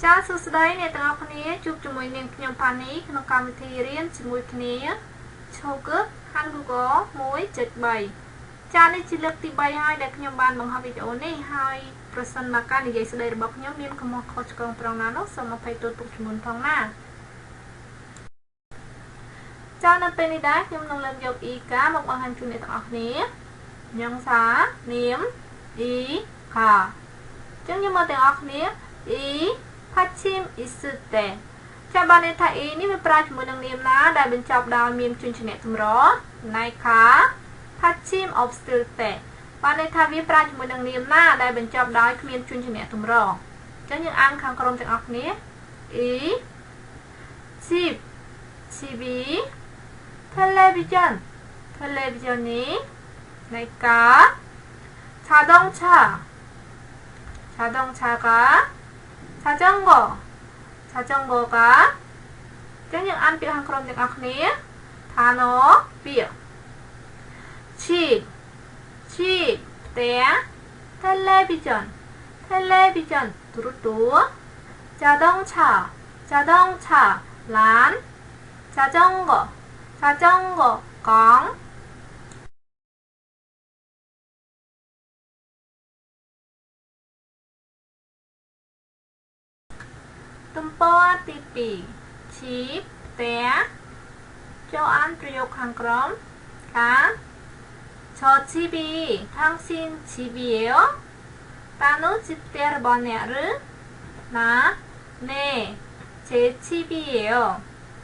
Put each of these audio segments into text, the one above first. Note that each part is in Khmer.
ចាសួស្តីអ្នកទាំងអស់គ្នាជួបជាមួយនាងខ្ញុំផានីក្នុងកម្មវិធីរៀនជាមួយគ្នាឈូកហាន់ Google 1.3 ចានេះជាលើកទី3ហើយដែលខ្ញុំបានបង្ហោះវីដេអូនេះហើយប្រសិនបើការនិយាយស្តីរបស់ខ្ញុំមានកំហុសខុសឆ្គងត្រង់ណានោះសូមអភ័យទោសទុកជាមុនផងណាចានៅពេលនេះដែរខ្ញុំនឹងលើកយក EK មកបង្ហាញជូនអ្នកទាំងអស់គ្នាញ៉ងសានាម EK ចឹងខ្ញុំមកទាំងអស់គ្នា E Pachim isute ចាំបានន័យថា E នេះវាប្រើជាមួយនឹងនាមណាដែលបញ្ចប់ដោយមានជញ្ជាក់ចម្រោះណៃខា Pachim obstilte បានន័យថាវាប្រើជាមួយនឹងនាមណាដែលបញ្ចប់ដោយគ្មានជញ្ជាក់ចម្រោះចឹងយើងអានខាងក្រោមទាំងអស់គ្នា E chip TV television television នេះណៃខា 자동차가 자전거가ចឹងយើងអានពាក្យខាងក្រោមទាំងអស់គ្នាថាណពាក្យ chip ផ្ទះ television ទូរទស្សន៍ 자동차 ឡាន 자전거 កង់ទំព័រទី2 chip ផ្ទះចូលអានប្រយោគខាងក្រោមថា 저 집이 당신 집이에요?តានោះជាផ្ទះរបស់អ្នកឬណា 네 제 집이에요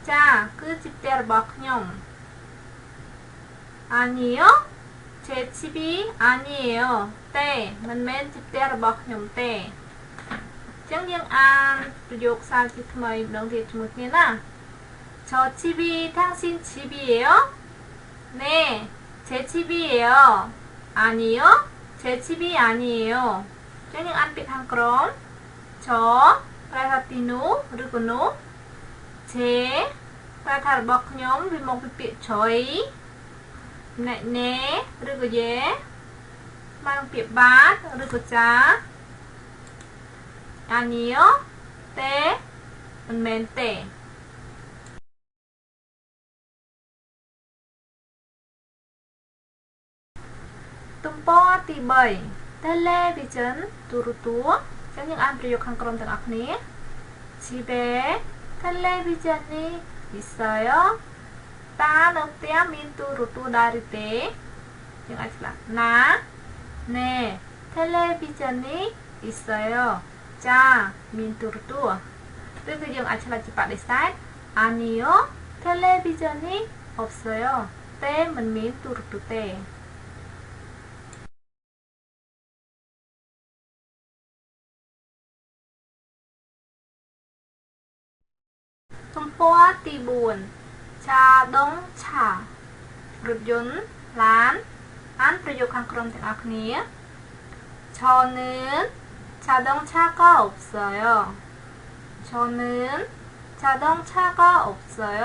ចាគឺជាផ្ទះរបស់ខ្ញុំ 아니요 제 집이 아니에요 ទេមិនមែនជាផ្ទះរបស់ខ្ញុំទេចឹងយើងអានប្រយោគសារជាថ្មីម្ដងទៀតជាមួយគ្នាណា 저 집이 당신 집이에요? 네 제 집이에요 아니요 제 집이 아니에요 ចឹងយើងអានពាក្យខាងក្រោម 저 ប្រែថាទីនោះឬក៏នោះ 제 ប្រែថារបស់ខ្ញុំវាមកពីពាក្យ 저희 ណែឬក៏យេមកពាក្យបាទឬក៏ចា 아니요ទេមិនមែនទេទំព័រទី3 television ទូរទស្សន៍ចឹងយើងអានប្រយោគខាងក្រោមទាំងអស់គ្នា 집에 television이 있어요 តានៅផ្ទះមានទូរទស្សន៍ដែរឬទេយើងអាចឆ្លើយណា 네 television이 있어요 ចាមានទូរទស្សន៍ឬក៏យើងអាចឆ្លើយជាបដិសេធ 아니요 television이 없어요 ទេមិនមានទូរទស្សន៍ទេទំព័រទី4 자동차 រថយន្តឡានអានប្រយោគខាងក្រោមទាំងអស់គ្នា 저는 자동차가 없어요. 저는 자동차가 없어요.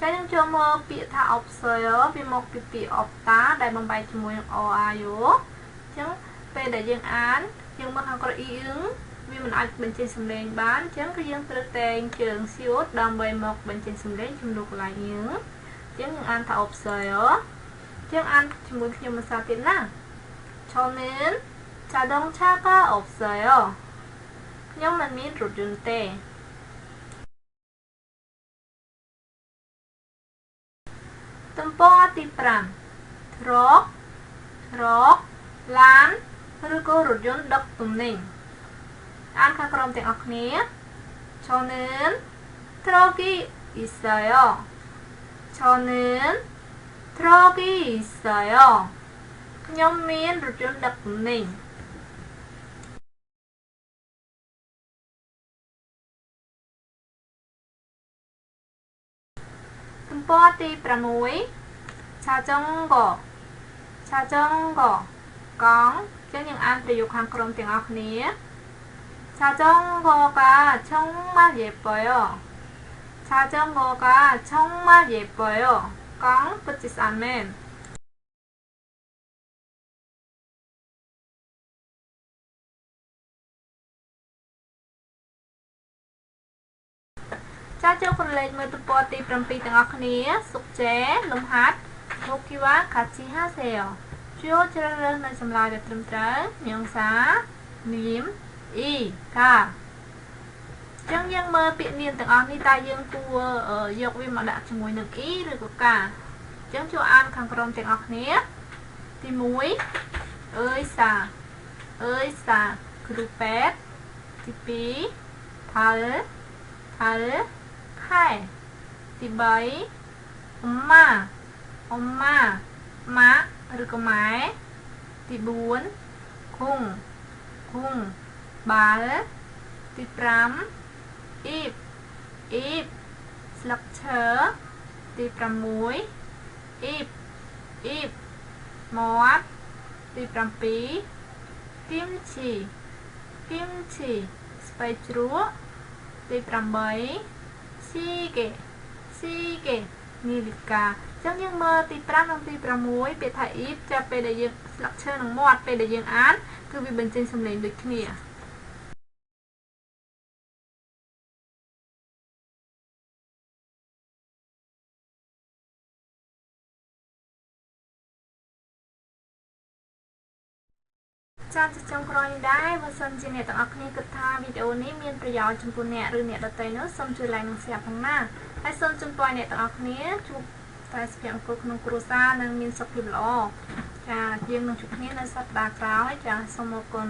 ចាយើងចូលមកពាក្យថា 없어요 វាមកពីពាក្យ opta ដែលបំបែកជាមួយនឹង oayo អញ្ចឹងពេលដែលយើងអានយើងមកខាងក្រោយ i វាមិនអាចបញ្ចេញសំឡេងបានអញ្ចឹងគឺយើងត្រូវតែងជើង siut ដើម្បីមកបញ្ចេញសំឡេងជំនួសកន្លែងយើងអញ្ចឹងយើងអានថា 없어요 អញ្ចឹងអានជាមួយខ្ញុំភាសាទៀតណា 저는 자동차가 없어요. ខ្ញុំមិនមានរថយន្តទេទំព័រទី5 truck ឡានឬក៏រថយន្តដឹកទំនិញអានខាងក្រោមទាំងអស់គ្នា 저는 트럭이 있어요. 저는 트럭이 있어요. ខ្ញុំមានរថយន្តដឹកទំនិញទំព័រទី6 자전거 កង់ចឹងយើងអានប្រយោគខាងក្រោមទាំងអស់គ្នា 자전거가 정말 예뻐요. 자전거가 정말 예뻐요. កង់ពិតជាស្អាតមែន ចាចូលក្រឡេកមើលទំព័រទី7ទាំងអស់គ្នាសុកចេលំហាត់ហូគីវ៉ាកាជីហាសេលចូលជ្រើសរើសនៅចម្លើយដែលត្រឹមត្រូវនាងសានាមអ៊ីកាចឹងយើងមើលពាក្យនាមទាំងអស់នេះតើយើងគួរយកវាមកដាក់ជាមួយនឹងអ៊ីឬក៏កាចឹងចូលអានខាងក្រោមទាំងអស់គ្នាទី1អើយសាគ្រូពេទ្យទី2ថលខែទី3អ៊ំម៉ាម៉ាក់ឬក៏ម៉ែទី4ឃុងបាល់ទី5អ៊ីបស្លឹកឈើទី6អ៊ីបមាត់ទី7គីមឈីស្ពៃជ្រក់ទី8ស៊ីកេនីលីកាចឹងយើងមើលទី5និងទី6ពាក្យថាអ៊ីបចាប់ពេលដែលយើងស្លឹកឈើនិងមាត់ពេលដែលយើងអានគឺវាបញ្ចេញសំឡេងដូចគ្នាចា៎ចុងក្រោយនេះដែរបើសិនជាអ្នកទាំងអស់គ្នាគិតថាវីដេអូនេះមានប្រយោជន៍ចំពោះអ្នកឬអ្នកដទៃនោះសូមជួយ like និង share ផងណាហើយសូមជូនពរអ្នកទាំងអស់គ្នាជួបតែសុភមង្គលក្នុងគ្រួសារនិងមានសុខភាពល្អចាយើងនឹងជួបគ្នានៅសប្តាហ៍ក្រោយចាសូមអរគុណ